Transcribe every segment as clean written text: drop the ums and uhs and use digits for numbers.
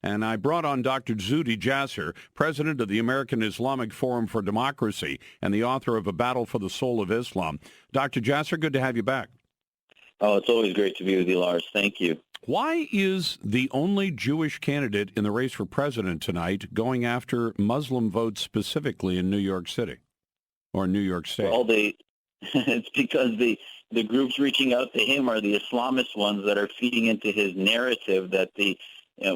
And I brought on Dr. Zuhdi Jasser, president of the American Islamic Forum for Democracy and the author of A Battle for the Soul of Islam. Dr. Jasser, good to have you back. Oh, it's always great to be with you, Lars. Thank you. Why is the only Jewish candidate in the race for president tonight going after Muslim votes specifically in New York City or New York State? Well, it's because the groups reaching out to him are the Islamist ones that are feeding into his narrative that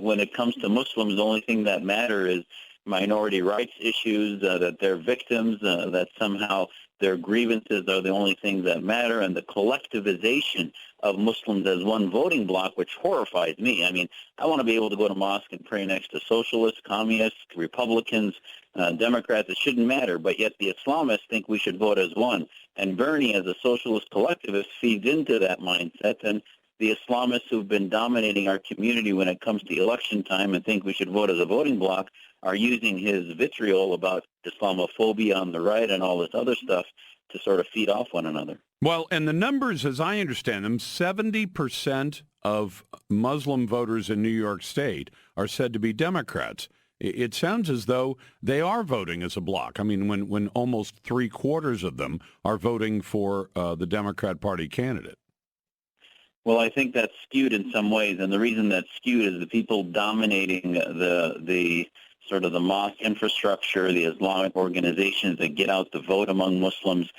when it comes to Muslims, the only thing that matter is minority rights issues, that they're victims, that somehow their grievances are the only things that matter, and the collectivization of Muslims as one voting bloc, which horrifies me. I mean, I want to be able to go to mosque and pray next to socialists, communists, Republicans, Democrats. It shouldn't matter, but yet the Islamists think we should vote as one. And Bernie, as a socialist collectivist, feeds into that mindset, and the Islamists who've been dominating our community when it comes to election time and think we should vote as a voting bloc are using his vitriol about Islamophobia on the right and all this other stuff to sort of feed off one another. Well, and the numbers, as I understand them, 70% of Muslim voters in New York State are said to be Democrats. It sounds as though they are voting as a bloc. I mean, when almost three-quarters of them are voting for the Democrat Party candidate. Well, I think that's skewed in some ways, and the reason that's skewed is the people dominating the sort of the mosque infrastructure, the Islamic organizations that get out the vote among Muslims,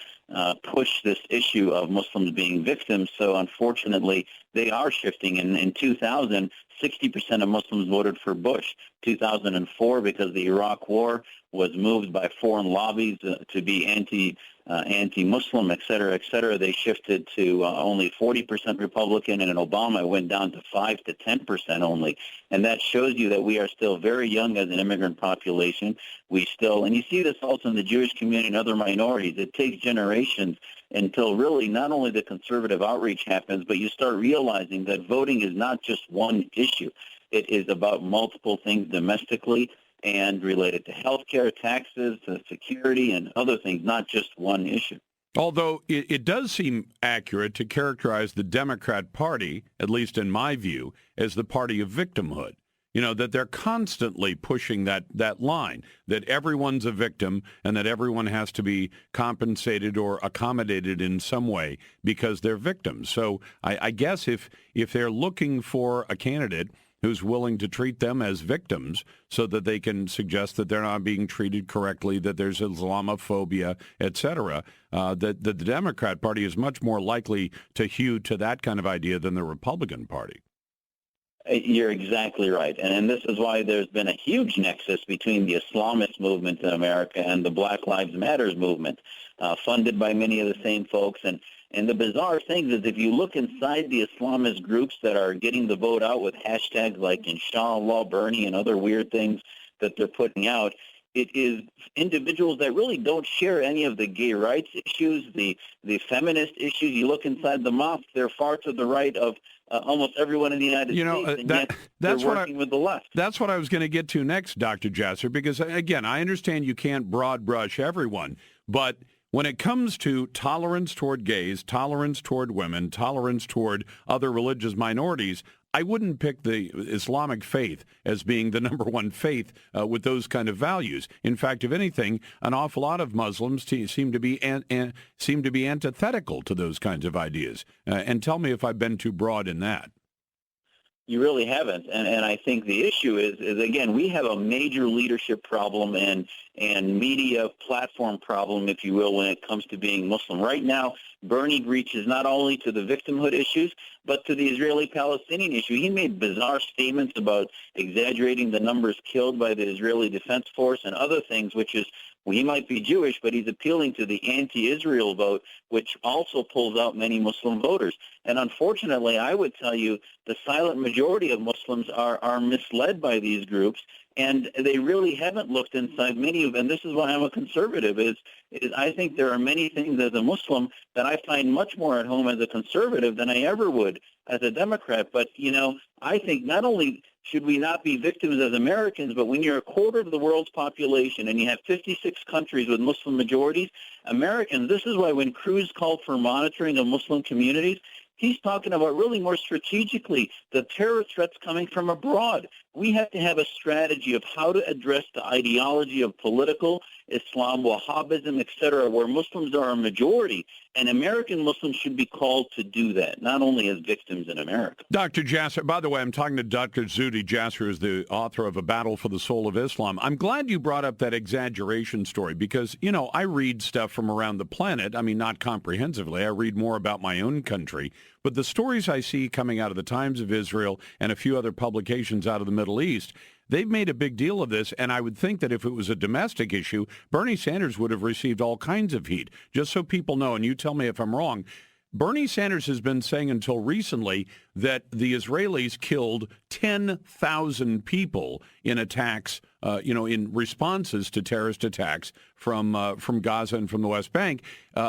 push this issue of Muslims being victims. So unfortunately, they are shifting. In 2000, 60% of Muslims voted for Bush. 2004, because the Iraq War was moved by foreign lobbies to be anti-Muslim, et cetera, they shifted to only 40% Republican, and in Obama it went down to 5 to 10% only. And that shows you that we are still very young as an immigrant population. And you see this also in the Jewish community and other minorities. It takes generations until really not only the conservative outreach happens, but you start realizing that voting is not just one issue. It is about multiple things domestically and related to health care, taxes, to security, and other things, not just one issue. Although it does seem accurate to characterize the Democrat Party, at least in my view, as the party of victimhood. You know, that they're constantly pushing that line, that everyone's a victim and that everyone has to be compensated or accommodated in some way because they're victims. So I guess if they're looking for a candidate who's willing to treat them as victims so that they can suggest that they're not being treated correctly, that there's Islamophobia, et cetera, that the Democrat Party is much more likely to hew to that kind of idea than the Republican Party. You're exactly right. And this is why there's been a huge nexus between the Islamist movement in America and the Black Lives Matter movement, funded by many of the same folks. And the bizarre thing is if you look inside the Islamist groups that are getting the vote out with hashtags like Inshallah, Bernie, and other weird things that they're putting out, it is individuals that really don't share any of the gay rights issues, the feminist issues. You look inside the mosque, they're far to the right of almost everyone in the United States, and yet they're working with the left. That's what I was going to get to next, Dr. Jasser, because, again, I understand you can't broad brush everyone, but when it comes to tolerance toward gays, tolerance toward women, tolerance toward other religious minorities, I wouldn't pick the Islamic faith as being the number one faith with those kind of values. In fact, if anything, an awful lot of Muslims seem to be antithetical to those kinds of ideas. And tell me if I've been too broad in that. You really haven't. And I think the issue is again, we have a major leadership problem and media platform problem, if you will, when it comes to being Muslim. Right now, Bernie reaches not only to the victimhood issues, but to the Israeli-Palestinian issue. He made bizarre statements about exaggerating the numbers killed by the Israeli Defense Force and other things, which is, well, he might be Jewish, but he's appealing to the anti-Israel vote, which also pulls out many Muslim voters. And unfortunately, I would tell you the silent majority of Muslims are misled by these groups, and they really haven't looked inside many of them. And this is why I'm a conservative, is I think there are many things as a Muslim that I find much more at home as a conservative than I ever would as a Democrat. But, you know, I think not only should we not be victims as Americans, but when you're a quarter of the world's population and you have 56 countries with Muslim majorities, Americans, this is why when Cruz called for monitoring of Muslim communities, he's talking about really more strategically the terror threats coming from abroad. We have to have a strategy of how to address the ideology of political Islam, Wahhabism, etc., where Muslims are a majority, and American Muslims should be called to do that, not only as victims in America. Dr. Jasser, by the way, I'm talking to Dr. Zuhdi Jasser, who's the author of A Battle for the Soul of Islam. I'm glad you brought up that exaggeration story because, you know, I read stuff from around the planet. I mean, not comprehensively. I read more about my own country. But the stories I see coming out of the Times of Israel and a few other publications out of the Middle East, they've made a big deal of this, and I would think that if it was a domestic issue, Bernie Sanders would have received all kinds of heat. Just so people know, and you tell me if I'm wrong, Bernie Sanders has been saying until recently that the Israelis killed 10,000 people in attacks, in responses to terrorist attacks from Gaza and from the West Bank.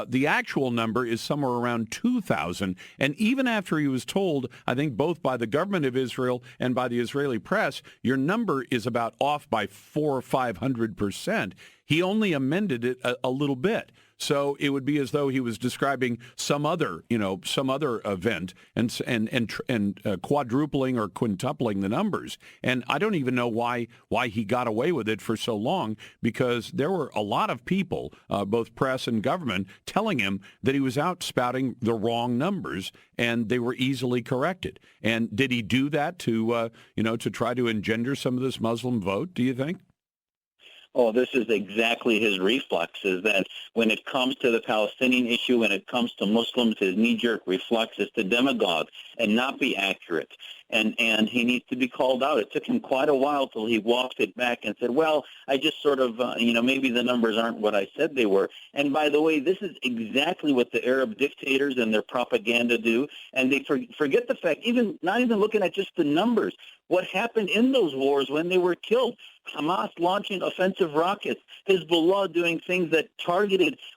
The actual number is somewhere around 2,000. And even after he was told, I think both by the government of Israel and by the Israeli press, your number is about off by 400 or 500%. He only amended it a little bit. So it would be as though he was describing some other event and quadrupling or quintupling the numbers. And I don't even know why he got away with it for so long, because there were a lot of people, both press and government, telling him that he was out spouting the wrong numbers, and they were easily corrected. And did he do that to try to engender some of this Muslim vote, do you think? Oh, this is exactly his reflexes, that when it comes to the Palestinian issue, when it comes to Muslims, his knee-jerk reflex is to demagogue and not be accurate. And he needs to be called out. It took him quite a while till he walked it back and said, well, I just sort of, maybe the numbers aren't what I said they were. And by the way, this is exactly what the Arab dictators and their propaganda do. And they forget the fact, not even looking at just the numbers, what happened in those wars when they were killed. Hamas launching offensive rockets, Hezbollah doing things that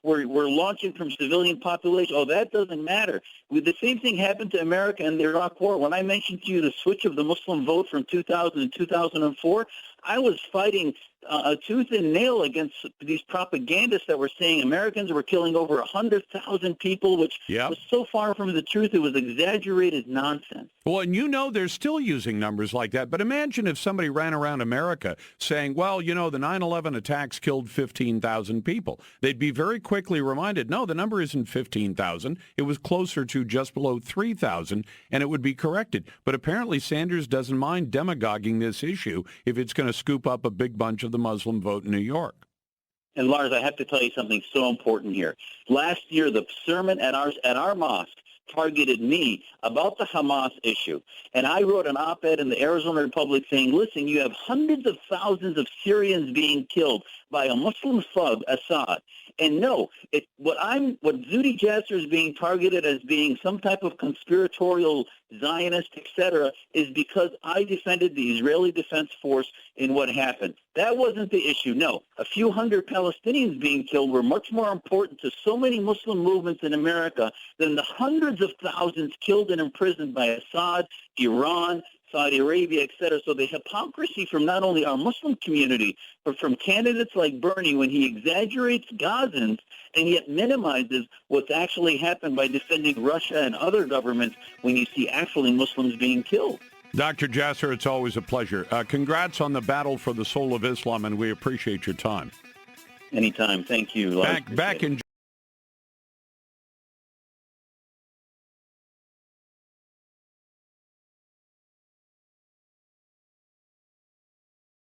were launching from civilian population. Oh, that doesn't matter. The same thing happened to America in the Iraq War. When I mentioned to you the switch of the Muslim vote from 2000 to 2004, I was fighting a tooth and nail against these propagandists that were saying Americans were killing over 100,000 people, which was so far from the truth. It was exaggerated nonsense. Well, and they're still using numbers like that. But imagine if somebody ran around America saying, well, the 9/11 attacks killed 15,000 people. They'd be very quickly reminded, no, the number isn't 15,000. It was closer to just below 3,000, and it would be corrected. But apparently Sanders doesn't mind demagoguing this issue if it's going to scoop up a big bunch of the Muslim vote in New York. And Lars, I have to tell you something so important here. Last year, the sermon at our mosque targeted me about the Hamas issue. And I wrote an op-ed in the Arizona Republic saying, listen, you have hundreds of thousands of Syrians being killed by a Muslim thug, Assad. And no, what Zuhdi Jasser is being targeted as being some type of conspiratorial Zionist, etc., is because I defended the Israeli Defense Force in what happened. That wasn't the issue. No, a few hundred Palestinians being killed were much more important to so many Muslim movements in America than the hundreds of thousands killed and imprisoned by Assad, Iran, Saudi Arabia, etc. So the hypocrisy from not only our Muslim community, but from candidates like Bernie, when he exaggerates Gazans and yet minimizes what's actually happened by defending Russia and other governments when you see actually Muslims being killed. Dr. Jasser, it's always a pleasure. Congrats on the battle for the soul of Islam, and we appreciate your time. Anytime. Thank you. Back in